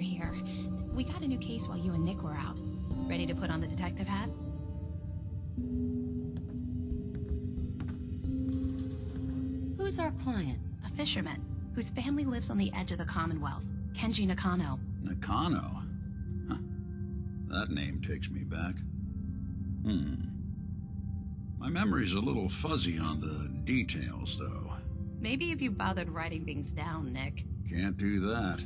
you're here. We got a new case while you and Nick were out. Ready to put on the detective hat? Who's our client? A fisherman, whose family lives on the edge of the Commonwealth. Kenji Nakano. Nakano? Huh. That name takes me back. My memory's a little fuzzy on the details, though. Maybe if you bothered writing things down, Nick. Can't do that.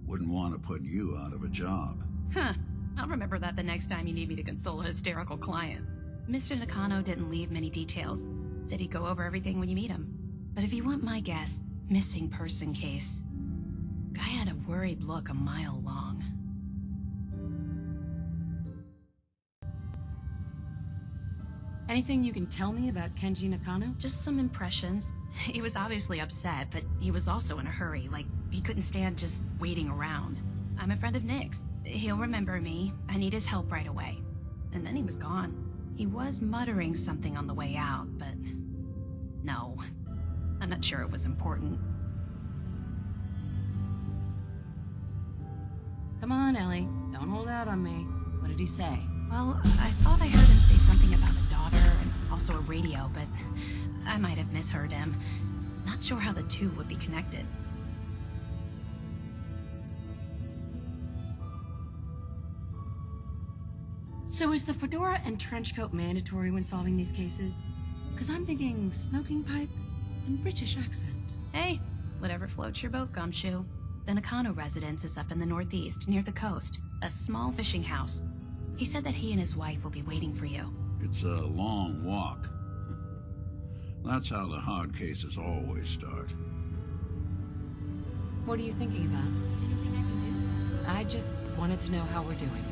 Wouldn't want to put you out of a job. Huh. I'll remember that the next time you need me to console a hysterical client. Mr. Nakano didn't leave many details. Said he'd go over everything when you meet him. But if you want my guess, missing person case. Guy had a worried look a mile long. Anything you can tell me about Kenji Nakano? Just some impressions. He was obviously upset, but he was also in a hurry, like he couldn't stand just waiting around. I'm a friend of Nick's. He'll remember me. I need his help right away. And then he was gone. He was muttering something on the way out, but no. I'm not sure it was important. Come on, Ellie. Don't hold out on me. What did he say? Well, I thought I heard him say something about a daughter and also a radio, but I might have misheard him. Not sure how the two would be connected. So is the fedora and trench coat mandatory when solving these cases? Because I'm thinking smoking pipe and British accent. Hey, whatever floats your boat, Gumshoe. The Nakano residence is up in the northeast, near the coast. A small fishing house. He said that he and his wife will be waiting for you. It's a long walk. That's how the hard cases always start. What are you thinking about? Anything I can do? I just wanted to know how we're doing.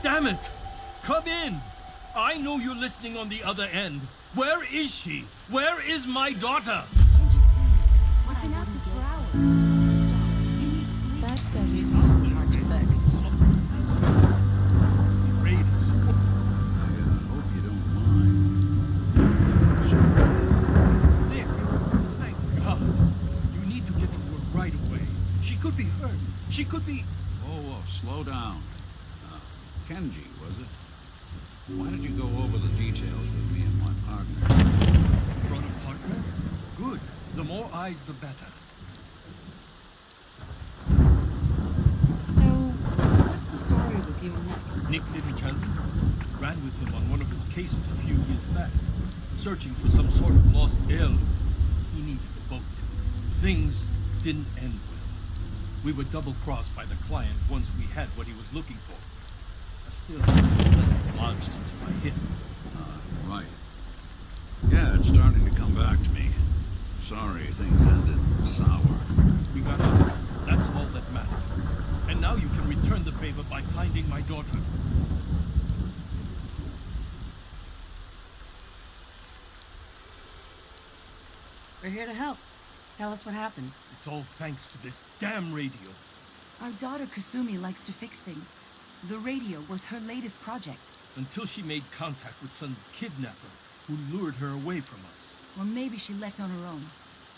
Damn it! Come in! I know you're listening on the other end. Where is she? Where is my daughter? I've been at this for hours. Stop. You need sleep. That doesn't sound hard to fix. Raiders. I hope you don't mind. Nick, thank God. You need to get to her right away. She could be hurt. She could be... Oh, slow down. Kenji, was it? Why did you go over the details with me and my partner? Brought a partner? Good. The more eyes, the better. So, what's the story with you and Nick? Nick didn't tell me. Ran with him on one of his cases a few years back. Searching for some sort of lost heirloom. He needed a boat. Things didn't end well. We were double-crossed by the client once we had what he was looking for. I still haven't launched until I hit him. Right. Yeah, it's starting to come back to me. Sorry things ended sour. We got out. That's all that mattered. And now you can return the favor by finding my daughter. We're here to help. Tell us what happened. It's all thanks to this damn radio. Our daughter Kasumi likes to fix things. The radio was her latest project. Until she made contact with some kidnapper who lured her away from us. Or maybe she left on her own.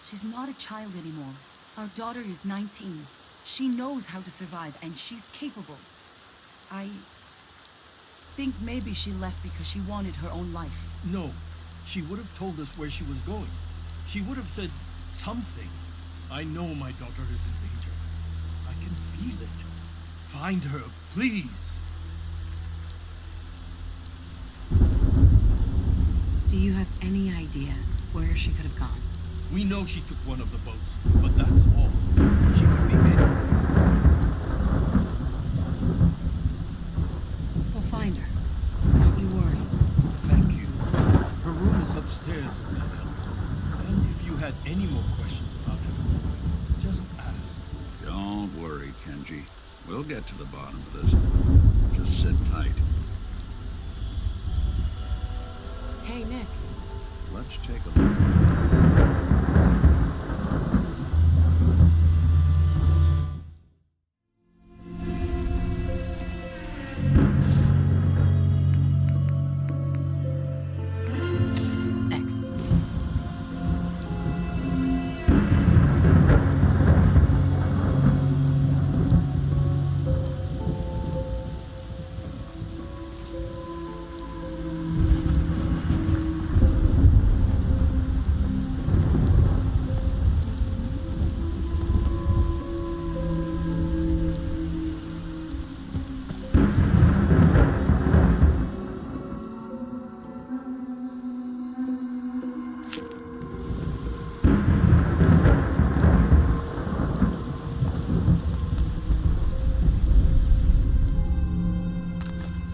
She's not a child anymore. Our daughter is 19. She knows how to survive, and she's capable. I think maybe she left because she wanted her own life. No, she would have told us where she was going. She would have said something. I know my daughter is in danger. I can feel it. Find her, please. Do you have any idea where she could have gone? We know she took one of the boats, but that's all. She could be anywhere. We'll find her. Don't you worry. Thank you. Her room is upstairs if that helps. And if you had any more questions about her, just ask. Don't worry, Kenji. We'll get to the bottom of this. Just sit tight. Hey, Nick. Let's take a look. Excellent.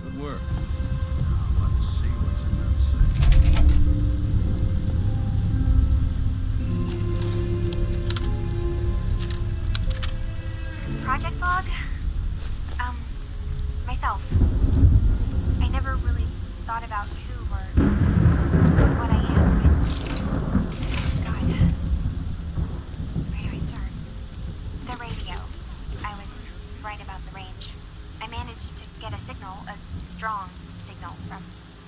Good work. Now, let's see what's in that safe. Project log? Myself. I never really thought about who or what I am, but God. Where do I start? The radio. I was right about the range. I managed to get a signal, a strong signal from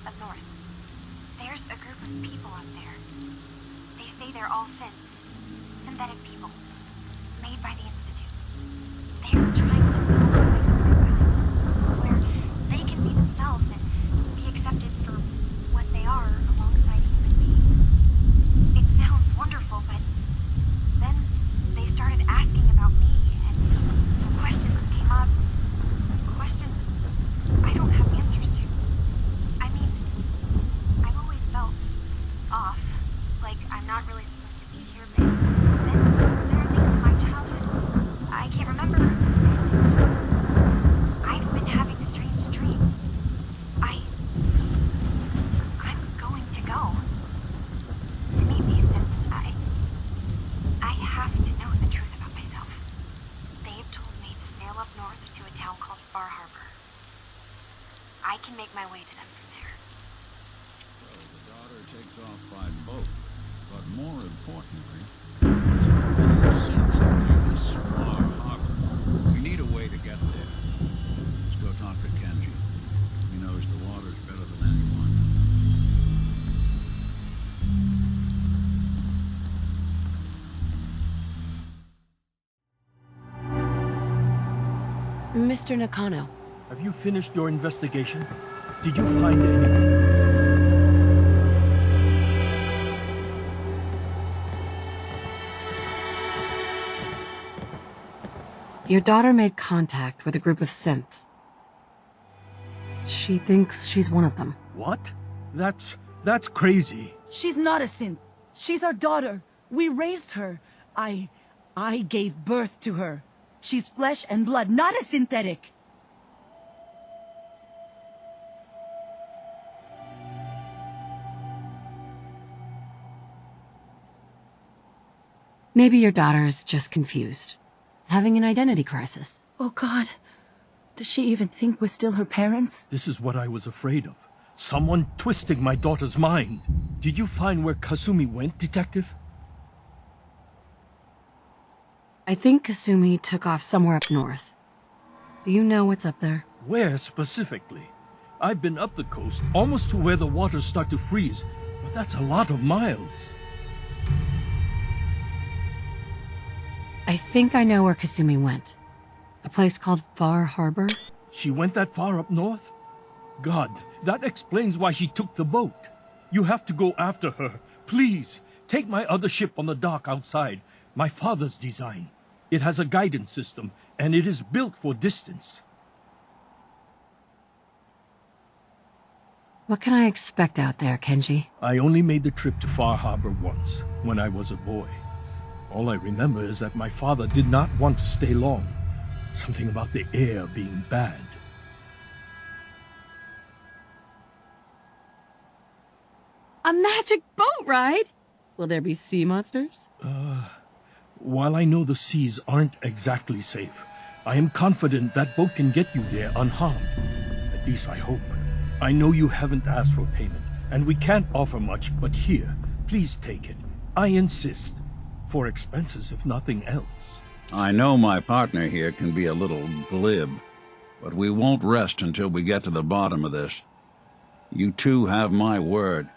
up north. There's a group of people up there. They say they're all synthetic people, made by the Institute. They're trying to build a place of their kind, where they can be themselves and be accepted for what they are alongside human beings. It sounds wonderful, but then they started asking about me, and some questions came up. Questions I don't have answers to. I mean, I've always felt off, like I'm not really supposed to be here, but then there are things in my childhood I can't remember. I've been having strange dreams. I'm going to go to meet these synths. I have to know the truth about myself. They've told me to sail up north to a town called Far Harbor. I can make my way to them from there. So the daughter takes off by boat. But more importantly, there's a sense of this Far Harbor. We need a way to get there. Let's go talk to Kenji. He knows the waters better than anyone. Mr. Nakano. Have you finished your investigation? Did you find anything? Your daughter made contact with a group of synths. She thinks she's one of them. What? That's crazy. She's not a synth. She's our daughter. We raised her. I gave birth to her. She's flesh and blood, not a synthetic. Maybe your daughter's just confused. Having an identity crisis. Oh God. Does she even think we're still her parents? This is what I was afraid of. Someone twisting my daughter's mind. Did you find where Kasumi went, Detective? I think Kasumi took off somewhere up north. Do you know what's up there? Where specifically? I've been up the coast, almost to where the waters start to freeze, but that's a lot of miles. I think I know where Kasumi went. A place called Far Harbor? She went that far up north? God, that explains why she took the boat. You have to go after her. Please, take my other ship on the dock outside. My father's design. It has a guidance system, and it is built for distance. What can I expect out there, Kenji? I only made the trip to Far Harbor once, when I was a boy. All I remember is that my father did not want to stay long. Something about the air being bad. A magic boat ride? Will there be sea monsters? While I know the seas aren't exactly safe, I am confident that boat can get you there unharmed. At least I hope. I know you haven't asked for payment, and we can't offer much, but here, please take it. I insist. For expenses, if nothing else. I know my partner here can be a little glib, but we won't rest until we get to the bottom of this. You two have my word.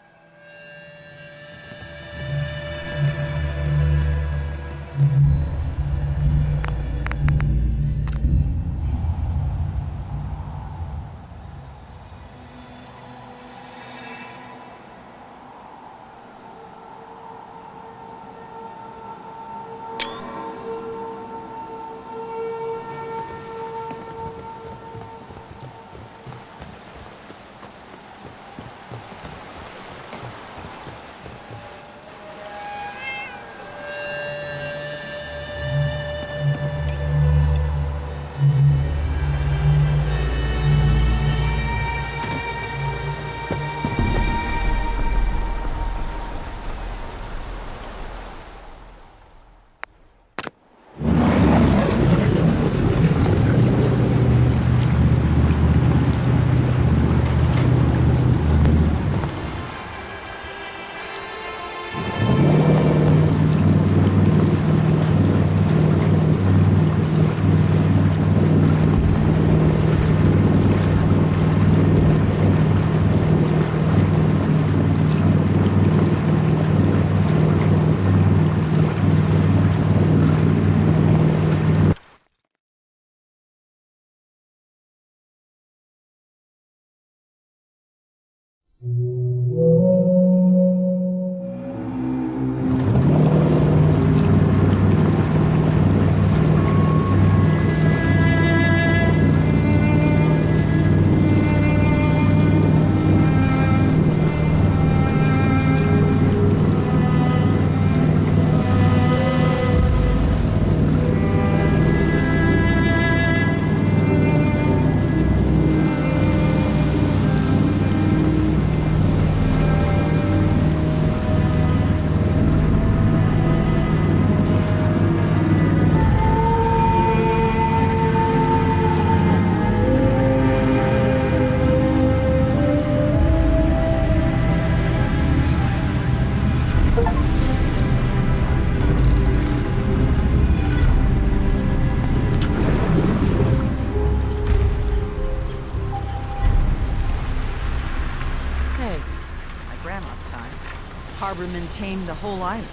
Harbormen tamed the whole island.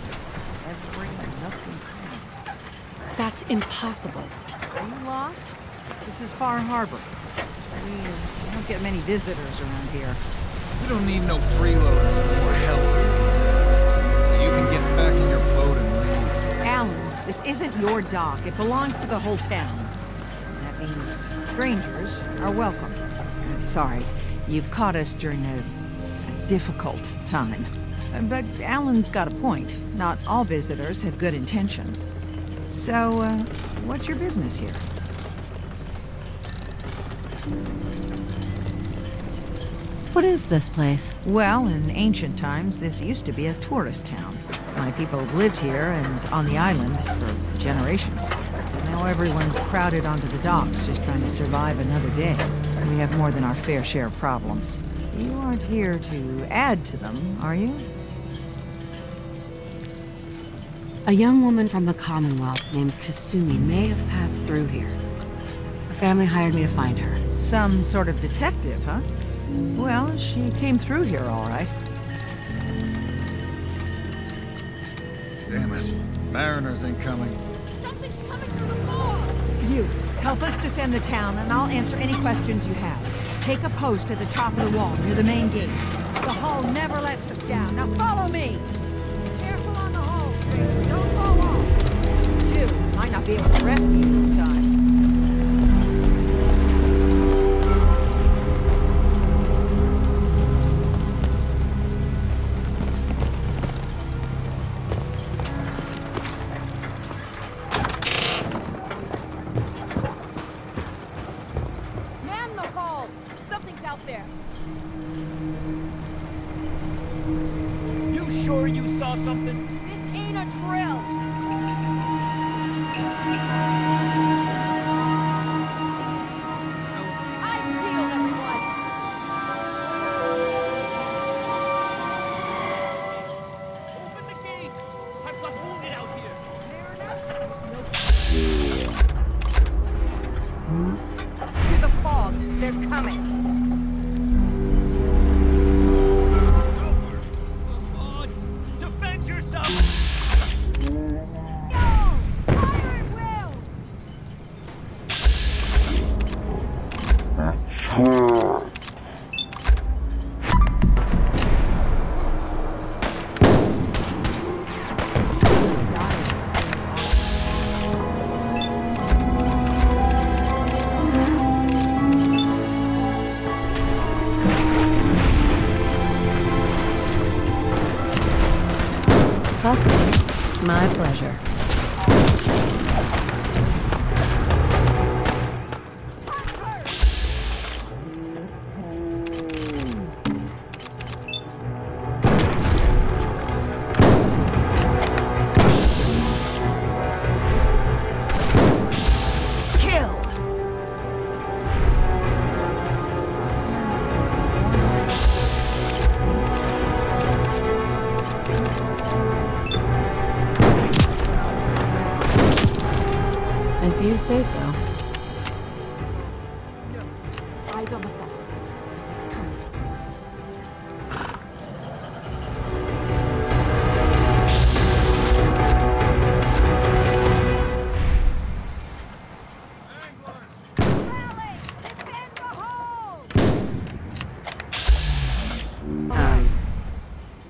Every nook and cranny. That's impossible. Are you lost? This is Far Harbor. We don't get many visitors around here. We don't need no freeloaders or help. So you can get back in your boat and leave. Alan, this isn't your dock. It belongs to the whole town. That means strangers are welcome. Sorry, you've caught us during a difficult time. But Alan's got a point. Not all visitors have good intentions. So, what's your business here? What is this place? Well, in ancient times, this used to be a tourist town. My people have lived here and on the island for generations. Now everyone's crowded onto the docks, just trying to survive another day. We have more than our fair share of problems. You aren't here to add to them, are you? A young woman from the Commonwealth named Kasumi may have passed through here. Her family hired me to find her. Some sort of detective, huh? Well, she came through here all right. Damn it. Mariners ain't coming. Something's Help us defend the town, and I'll answer any questions you have. Take a post at the top of the wall, near the main gate. The hull never lets us down. Now follow me! Careful on the hull, stranger. Don't fall off. Jill might not be able to rescue you in time. Man the hull! Something's out there. You sure you saw something? This ain't a drill. I've healed everyone. Open the gate! I've got wounded out here. To the fog. They're coming. Helpers! Come on! Defend yourself! Fire at will! My pleasure. Kill! If you say so. Eyes on the fog. Something's coming.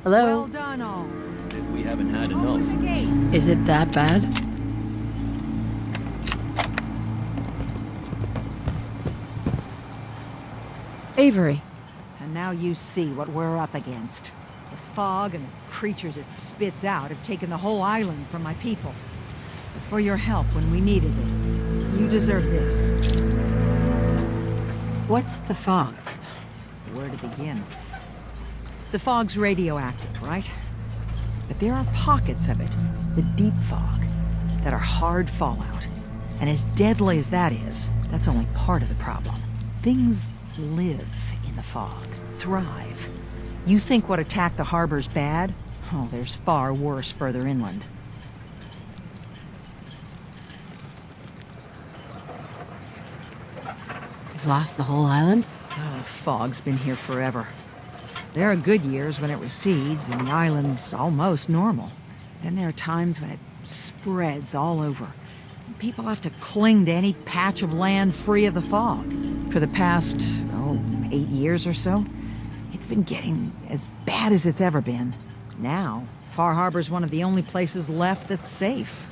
Hello? Well done, all. As if we haven't had Open enough. the gate. Is it that bad? Avery. And now you see what we're up against. The fog and the creatures it spits out have taken the whole island from my people. But for your help when we needed it, you deserve this. What's the fog? Where to begin? The fog's radioactive, right? But there are pockets of it, the deep fog, that are hard fallout. And as deadly as that is, that's only part of the problem. Things live in the fog, thrive. You think what attacked the harbor's bad? Oh, there's far worse further inland. You've lost the whole island? Oh, fog's been here forever. There are good years when it recedes and the island's almost normal. Then there are times when it spreads all over. People have to cling to any patch of land free of the fog. For the past, 8 years or so, it's been getting as bad as it's ever been. Now, Far Harbor's one of the only places left that's safe.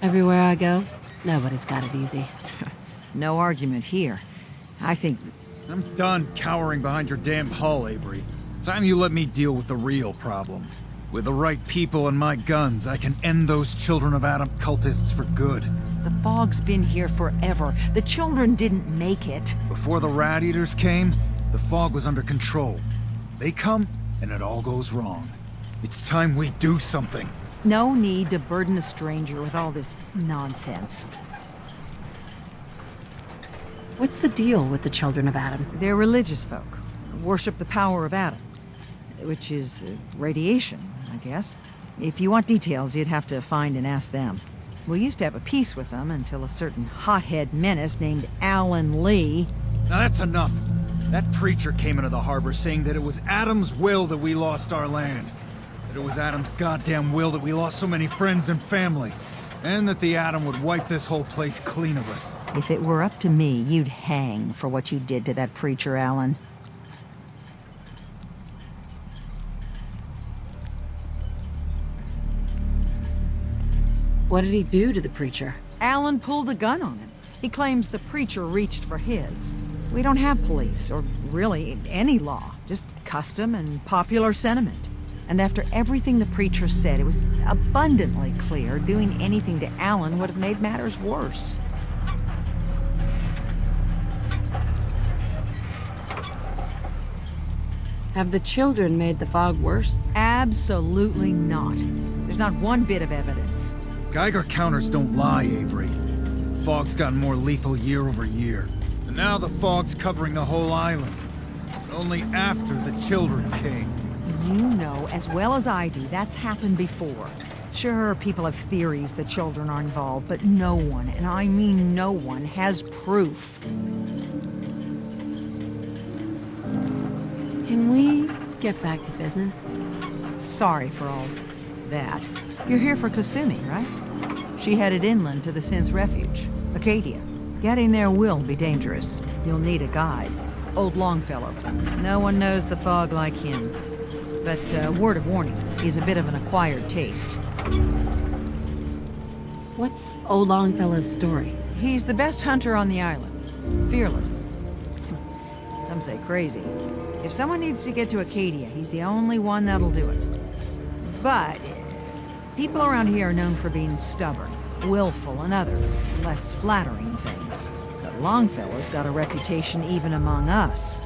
Everywhere I go, nobody's got it easy. No argument here. I think I'm done cowering behind your damn hull, Avery. Time you let me deal with the real problem. With the right people and my guns, I can end those Children of Adam cultists for good. the fog's been here forever. The children didn't make it. Before the Rat Eaters came, the fog was under control. They come, and it all goes wrong. It's time we do something. No need to burden a stranger with all this nonsense. What's the deal with the Children of Adam? They're religious folk. Worship the power of Adam. Which is radiation, I guess. If you want details, you'd have to find and ask them. We used to have a peace with them until a certain hothead menace named Alan Lee... Now that's enough. That preacher came into the harbor saying that it was Adam's will that we lost our land. That it was Adam's goddamn will that we lost so many friends and family. And that the Atom would wipe this whole place clean of us. If it were up to me, you'd hang for what you did to that preacher, Alan. What did he do to the preacher? Alan pulled a gun on him. He claims the preacher reached for his. We don't have police, or really any law, just custom and popular sentiment. And after everything the preacher said, it was abundantly clear doing anything to Alan would have made matters worse. Have the children made the fog worse? Absolutely not. There's not one bit of evidence. Geiger counters don't lie, Avery. Fog's gotten more lethal year over year. And now the fog's covering the whole island. Only after the children came. You know as well as I do that's happened before. Sure, people have theories the children are involved, but no one, and I mean no one, has proof. Can we get back to business? Sorry for all that. You're here for Kasumi, right? She headed inland to the Synth Refuge, Acadia. Getting there will be dangerous. You'll need a guide. Old Longfellow. No one knows the fog like him. But word of warning, he's a bit of an acquired taste. What's old Longfellow's story? He's the best hunter on the island. Fearless. Some say crazy. If someone needs to get to Acadia, he's the only one that'll do it. But people around here are known for being stubborn, willful, and other, less flattering things. But Longfellow's got a reputation even among us.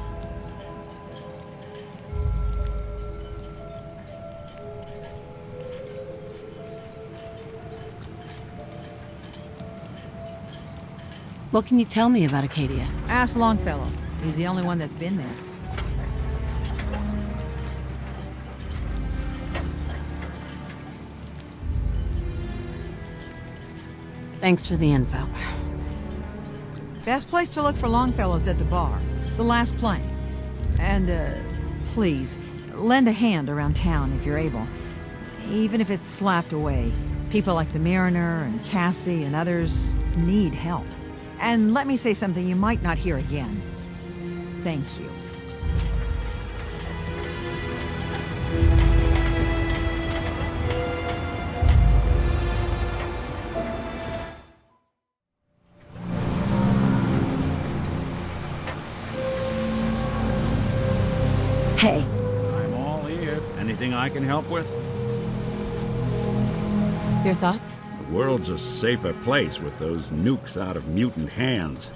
What can you tell me about Acadia? Ask Longfellow. He's the only one that's been there. Thanks for the info. Best place to look for Longfellow's at the bar. The last plane. And, please, lend a hand around town if you're able. Even if it's slapped away. People like the Mariner and Cassie and others need help. And let me say something you might not hear again. Thank you. Hey, I'm all ear. Anything I can help with? your thoughts? The world's a safer place with those nukes out of mutant hands.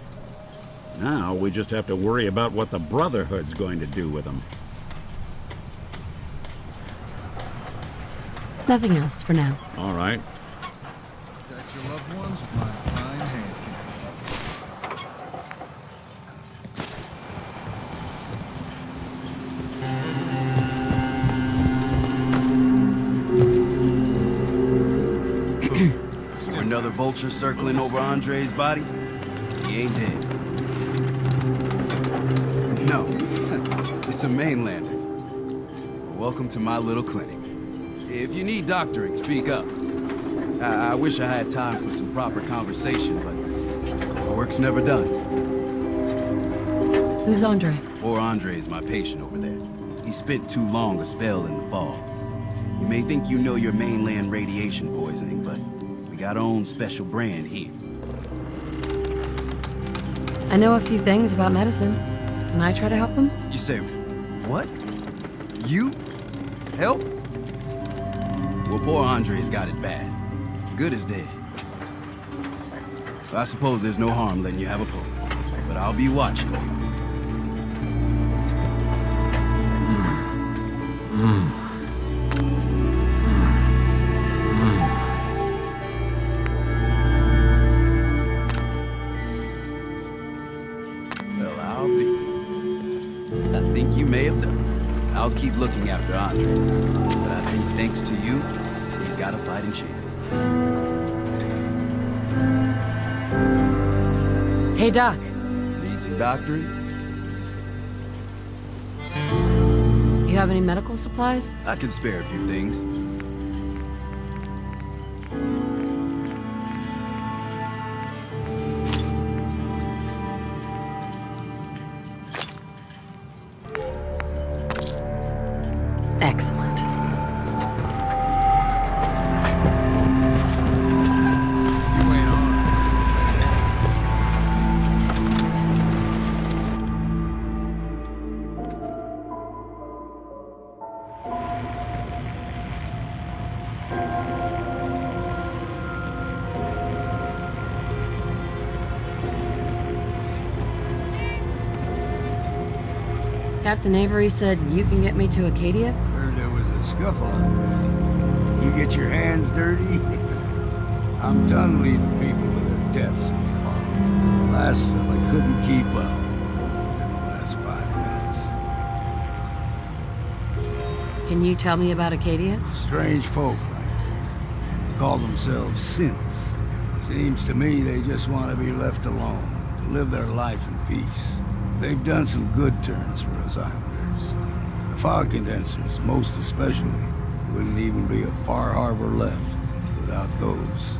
Now we just have to worry about what the Brotherhood's going to do with them. Nothing else for now. All right. Protect your loved ones with my fine hand. Another vulture circling over Andre's body? He ain't dead. No, it's a mainlander. Welcome to my little clinic. If you need doctoring, speak up. I wish I had time for some proper conversation, but the work's never done. Who's Andre? Poor Andre's my patient over there. He spent too long a spell in the fog. You may think you know your mainland radiation poisoning, but we got our own special brand here. I know a few things about medicine. Can I try to help him? You say, what? You? Help? Well, poor Andre's got it bad. Good as dead. I suppose there's no harm letting you have a poke, but I'll be watching you. Well, I'll be. I think you may have done it. I'll keep looking after Andre. But I think thanks to you, he's got a fighting chance. Hey, Doc. Need some doctoring? You you have any medical supplies? I can spare a few things. Excellent. You ain't on. Captain Avery said you can get me to Acadia? Heard there was a scuffle out there. You get your hands dirty? I'm done leading people to their deaths in the farm. The last fella couldn't keep up in the last 5 minutes. Can you tell me about Acadia? Strange folk, right? Call themselves synths. Seems to me they just want to be left alone, to live their life in peace. They've done some good turns for us Islanders. The fog condensers, most especially, wouldn't even be a Far Harbor left without those.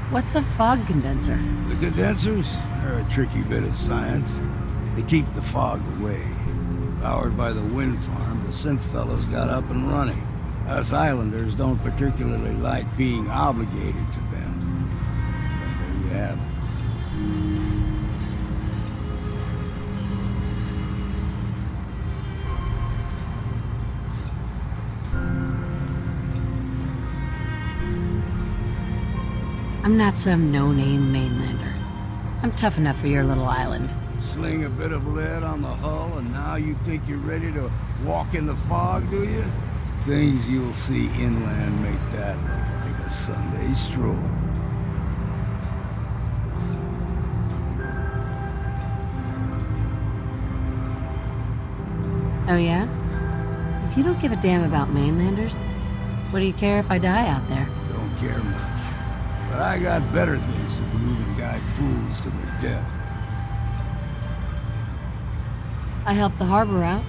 What's a fog condenser? The condensers are a tricky bit of science. They keep the fog away. Powered by the wind farm, the synth fellows got up and running. Us Islanders don't particularly like being obligated to them. But there you have it. I'm not some no-name mainlander. I'm tough enough for your little island. Sling a bit of lead on the hull, and now you think you're ready to walk in the fog, do you? Things you'll see inland make that look like a Sunday stroll. Oh yeah? If you don't give a damn about mainlanders, what do you care if I die out there? Don't care much. But I got better things to do than guide fools to their death. I helped the harbor out.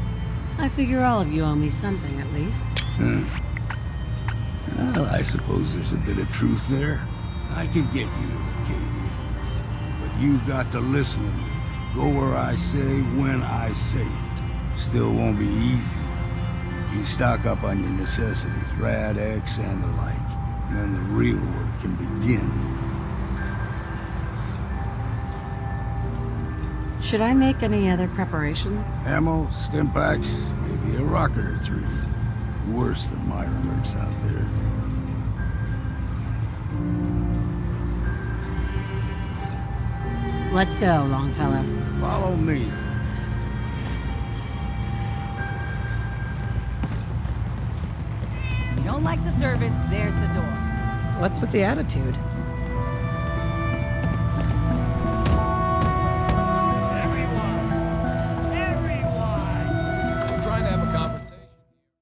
I figure all of you owe me something, at least. Well, I suppose there's a bit of truth there. I can get you to Acadia. But you've got to listen to me. Go where I say, when I say it. Still won't be easy. You stock up on your necessities, Rad X and the like. And then the real work can begin. Should I make any other preparations? Ammo, stim packs, maybe a rocket or 3. Worse than my remarks out there. Let's go, Longfellow. Follow me. You don't like the service, there's the door. What's with the attitude?